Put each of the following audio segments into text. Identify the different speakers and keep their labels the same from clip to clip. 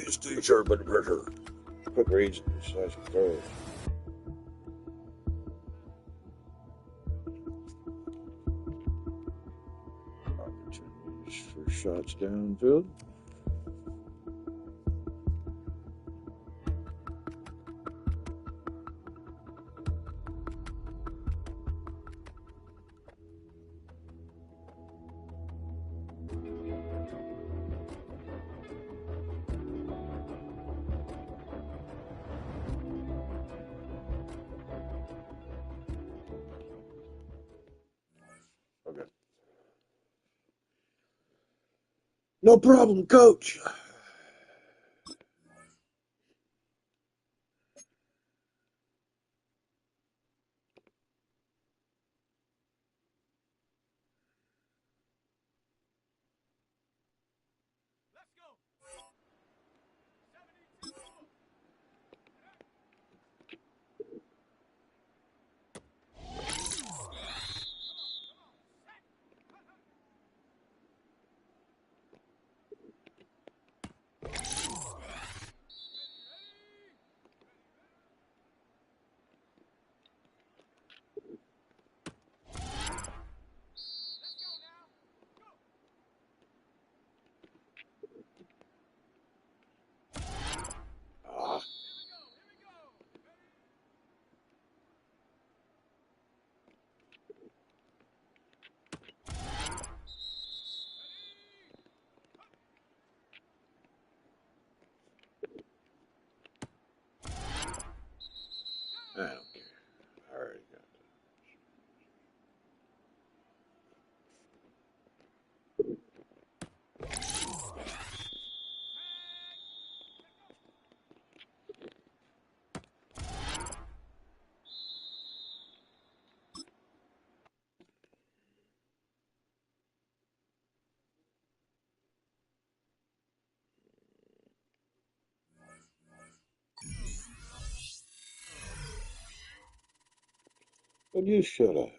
Speaker 1: It's too sharp under pressure. Quick reads slash throws. Opportunities for shots downfield. Okay. No problem, coach. I don't care. I already got But you shut up.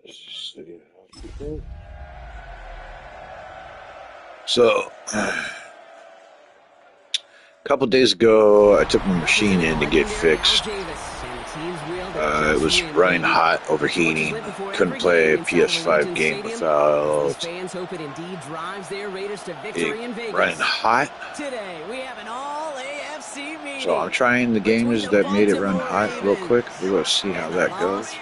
Speaker 1: City Hospital. So, a couple days ago, I took my machine in to get fixed. It was running hot, overheating. Couldn't play a PS5 game without it running hot. So I'm trying the games that made it run hot real quick. We're going to see how that goes.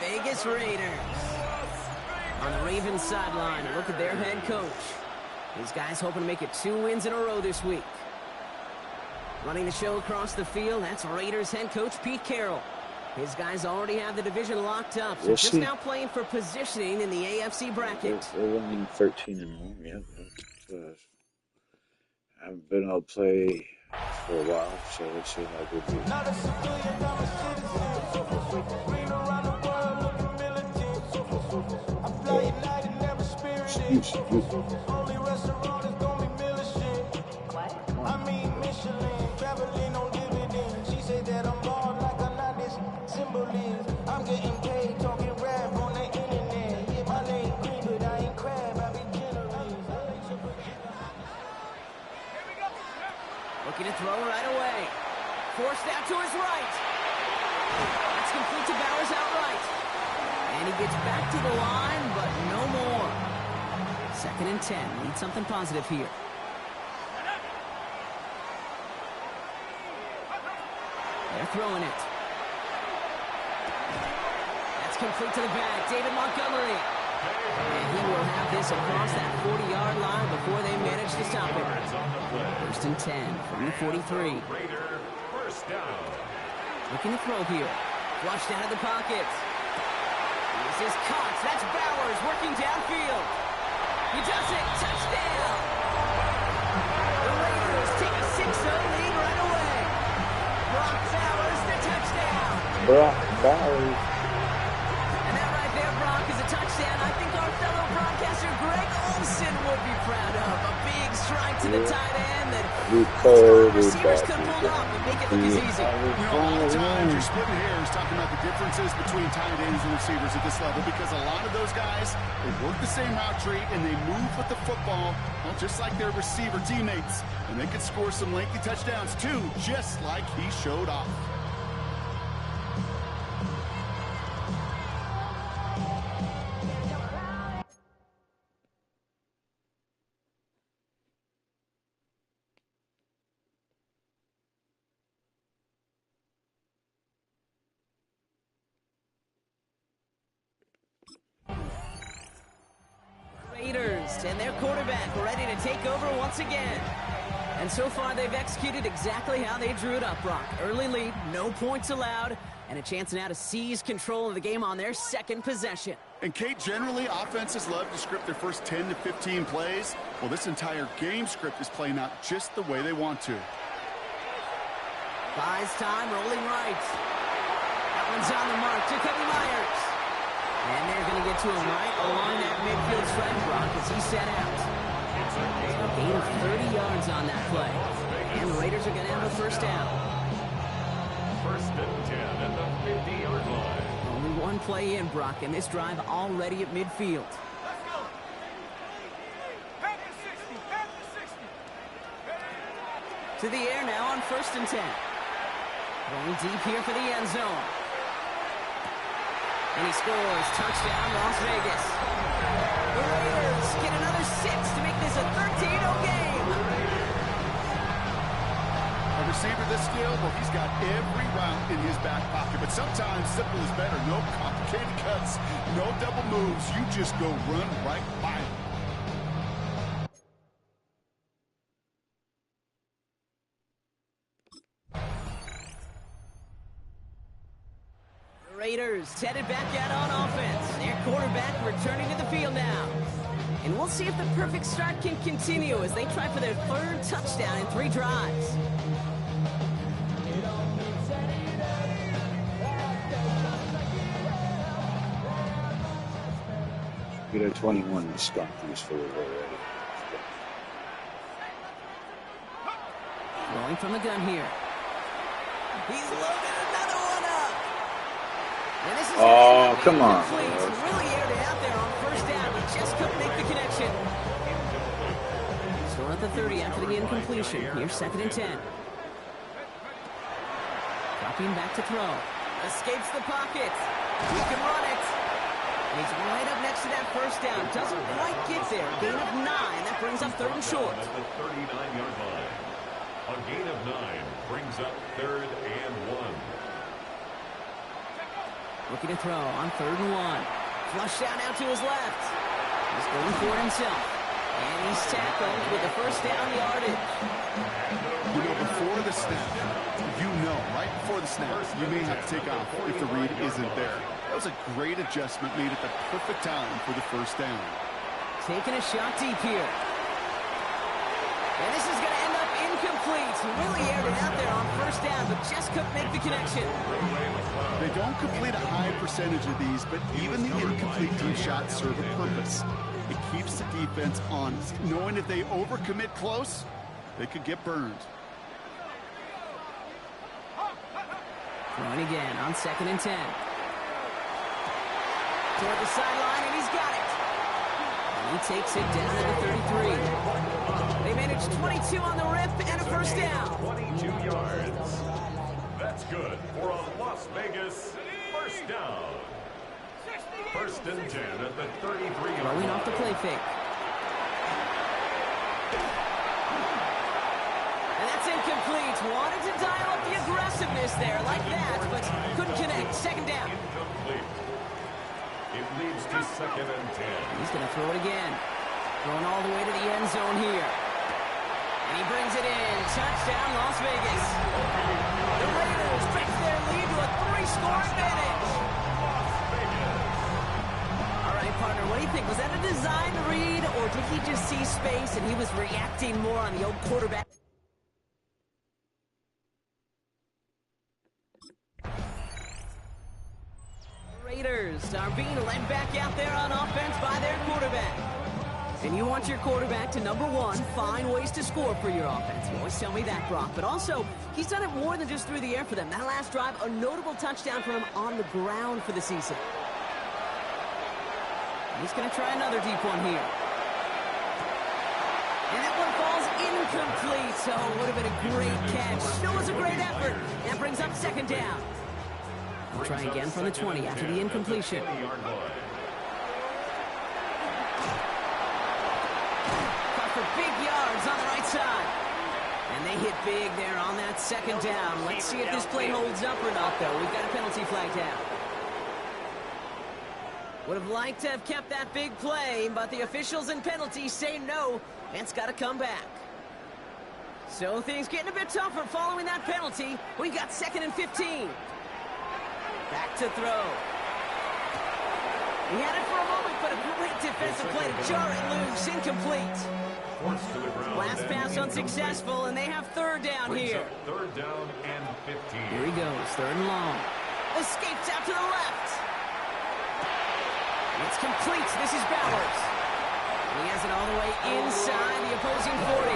Speaker 2: On the Ravens sideline, look at their head coach. These guys hoping to make it 2 wins in a row this week. Running the show across the field, that's Raiders head coach Pete Carroll. His guys already have the division locked up, so just now playing for positioning in the AFC bracket.
Speaker 1: They're running 13-1. Yeah, I haven't been able to play for a while, so let's see how good we
Speaker 2: Looking to throw right away. Forced out to his right. That's complete to Bowers outright. And he gets back to the line, but no more. 2nd and 10. Need something positive here. They're throwing it. That's complete to the back. David Montgomery. And he will have this across that 40-yard line before they manage to stop him. 1st and 10 from the 43. Looking to throw here. Flushed out of the pocket. This is Cox. That's Bowers working downfield. He does it. Touchdown. The Raiders take a 6-0 lead right away. Brock Bowers, the touchdown.
Speaker 3: Brock Bowers.
Speaker 2: And that right there, Brock, is a touchdown I think our fellow broadcaster Greg Olsen would be proud of. A big strike to the tight end that receivers could pull off and make it look as easy.
Speaker 4: You know, a lot of times you're splitting hairs talking about the differences between tight ends and receivers at this level because a lot of those guys, they work the same route tree and they move with the football, well, just like their receiver teammates. And they could score some lengthy touchdowns too, just like he showed off.
Speaker 2: And their quarterback ready to take over once again. And so far, they've executed exactly how they drew it up, Brock. Early lead, no points allowed, and a chance now to seize control of the game on their second possession.
Speaker 4: And, Kate, generally, offenses love to script their first 10 to 15 plays. Well, this entire game script is playing out just the way they want to.
Speaker 2: Buys time, rolling right. That one's on the mark. Jacoby Myers. And they're going to get to him right along that midfield stretch, Brock, as he set out. A gain of 30 yards on that play. And the Raiders are going to have a first down.
Speaker 5: 1st and 10 at the 50-yard line.
Speaker 2: Only one play in, Brock, and this drive already at midfield.
Speaker 5: Let's go. Back to 60. Back to 60.
Speaker 2: To the air now on 1st and 10. Going deep here for the end zone. And he scores. Touchdown, Las Vegas. The Raiders get another 6 to make this a 13-0 game.
Speaker 4: A receiver this skilled, well, he's got every route in his back pocket. But sometimes simple is better. No complicated cuts, no double moves. You just go run right by him.
Speaker 2: Raiders headed back out on offense. Their quarterback returning to the field now. And we'll see if the perfect start can continue as they try for their 3rd touchdown in 3 drives.
Speaker 1: Get a 21 skunk use for it already.
Speaker 2: Rolling from the gun here. He's loaded another one up. And this is
Speaker 1: come on.
Speaker 2: Really aired it out there on 1st down. He just couldn't make the connection. Still at the 30 after the incompletion. Here's 2nd and 10. Dropping back to throw. Escapes the pocket. He can run it. He's right up next to that 1st down. Doesn't quite get there. Gain of 9. That brings up 3rd and short.
Speaker 5: At the 39-yard line. A gain of 9 brings up 3rd and 1.
Speaker 2: Looking to throw on 3rd and 1. Flush down out to his left. He's going for it himself. And he's tackled with the 1st down yardage.
Speaker 4: You know, before the snap, right before the snap, you may have to take off if the read isn't there. That was a great adjustment made at the perfect time for the 1st down.
Speaker 2: Taking a shot deep here. And this is going to end up incomplete. Really aired it out there on 1st down, but just couldn't make the connection.
Speaker 4: They don't complete a high percentage of these, but even the incomplete deep shots serve a purpose. It keeps the defense honest, knowing if they overcommit close, they could get burned.
Speaker 2: Throwing again on 2nd and 10. Toward the sideline, and he's got it. And he takes it down to the 33. They managed 22 on the rip and a 1st down.
Speaker 5: 22 yards. That's good for a Las Vegas 1st down. 1st and 10 at the 33-yard line.
Speaker 2: Rolling off the play fake. And that's incomplete. Wanted to dial up the aggressiveness there like that, but couldn't connect. 2nd down.
Speaker 5: Incomplete. It leads to 2nd and 10.
Speaker 2: He's going to throw it again. Throwing all the way to the end zone here. And he brings it in. Touchdown, Las Vegas. The Raiders stretch their lead to a 3-score advantage. All right, partner, what do you think? Was that a design read, or did he just see space and he was reacting more on the old quarterback? Raiders are being led back out there on offense by their quarterback. And you want your quarterback to, number one, find ways to score for your offense. You always tell me that, Brock. But also, he's done it more than just through the air for them. That last drive, a notable touchdown for him on the ground for the season. He's going to try another deep one here. And that one falls incomplete. So it would have been a great catch. Still was a great effort. That brings up 2nd down. We'll try again from the 20 after the incompletion. Caught for big yards on the right side. And they hit big there on that 2nd down. Let's see if this play holds up or not, though. We've got a penalty flag down. Would have liked to have kept that big play, but the officials and penalties say no. And it's got to come back. So things getting a bit tougher following that penalty. We got 2nd and 15. Back to throw. He had it for a moment, but a great defensive play to jar it loose. Incomplete. Last pass unsuccessful, and they have 3rd down here.
Speaker 5: 3rd down and 15.
Speaker 2: Here he goes, 3rd and long. Escapes out to the left. It's complete. This is Bowers. He has it all the way inside the opposing 40.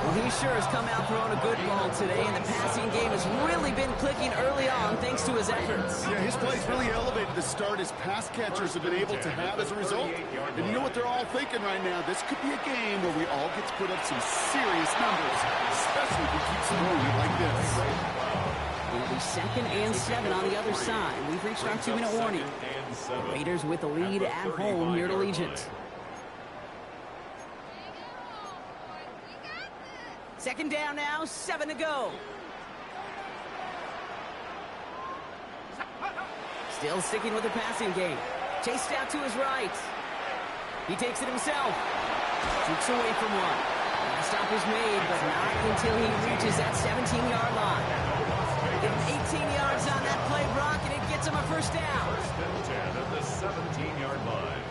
Speaker 2: Well, he sure has come out throwing a good ball today, and the passing game has really been clicking early on thanks to his efforts.
Speaker 4: Yeah, his play's really elevated the start his pass catchers have been able to have as a result. And you know what they're all thinking right now? This could be a game where we all get to put up some serious numbers, especially if we keep scoring it like this.
Speaker 2: It'll be 2nd and 7 on the other side. We've reached our 2-minute warning. Raiders with the lead at home here at Allegiant. 2nd down now, 7 to go. Still sticking with the passing game. Chased out to his right. He takes it himself. Jukes away from one. The stop is made, but not until he reaches that 17-yard line. Give him 18 yards on that play, Brock, and it gets him a 1st down.
Speaker 5: 1st and 10 at the 17-yard line.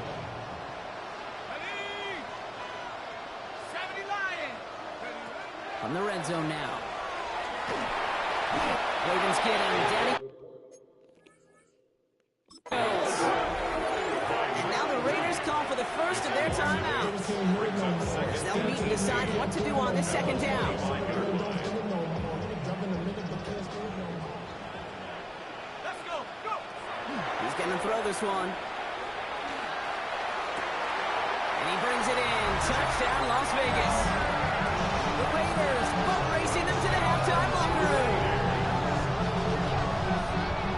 Speaker 2: From the red zone now. Ravens get him. Danny goes. And now the Raiders call for the first of their timeouts. They'll meet and decide what to do on this 2nd down. Let's go. He's going to throw this one. And he brings it in. Touchdown, Las Vegas. The Raiders both racing them to the halftime locker room.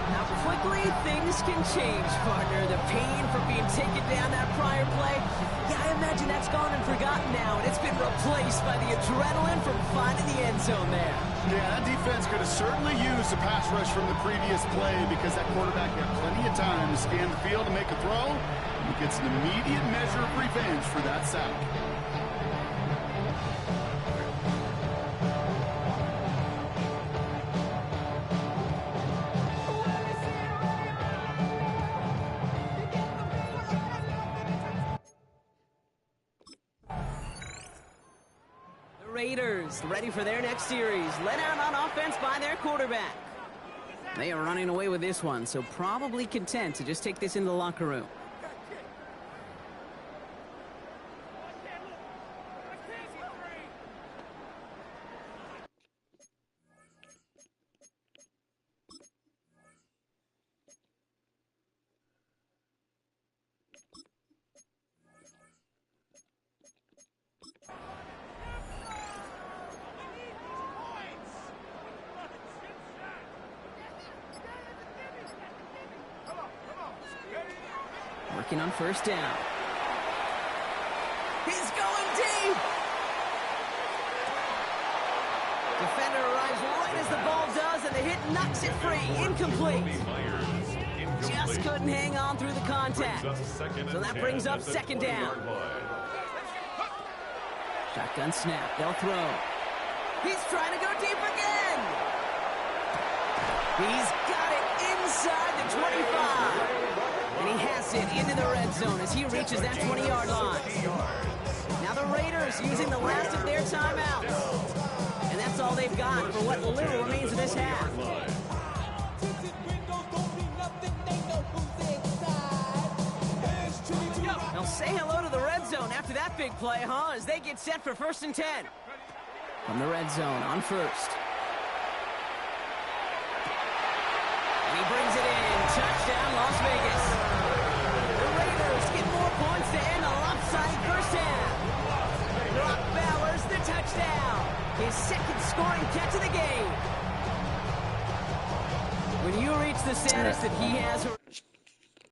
Speaker 2: Now quickly things can change, partner. The pain from being taken down that prior play, yeah, I imagine that's gone and forgotten now, and it's been replaced by the adrenaline from finding the end zone there.
Speaker 4: Yeah, that defense could have certainly used a pass rush from the previous play because that quarterback had plenty of time to scan the field and make a throw. He gets an immediate measure of revenge for that sack.
Speaker 2: Raiders ready for their next series. Led out on offense by their quarterback. They are running away with this one, so probably content to just take this into the locker room. Working on 1st down. He's going deep. Defender arrives right as the ball does, and the hit knocks it free. Incomplete. Just couldn't hang on through the contact. So that brings up second down. Shotgun snap. They'll throw. He's trying to go deep again. He's got it inside the 25. And he has it into the red zone as he reaches that 20-yard line. Now the Raiders using the last of their timeouts. And that's all they've got for what little remains of this half. They'll say hello to the red zone after that big play, huh? As they get set for 1st and 10. From the red zone on first. And he brings it in. Touchdown, Las Vegas. The Raiders get more points to end a lopsided first half. Brock Bowers, the touchdown. His second scoring catch of the game. When you reach the status that he has...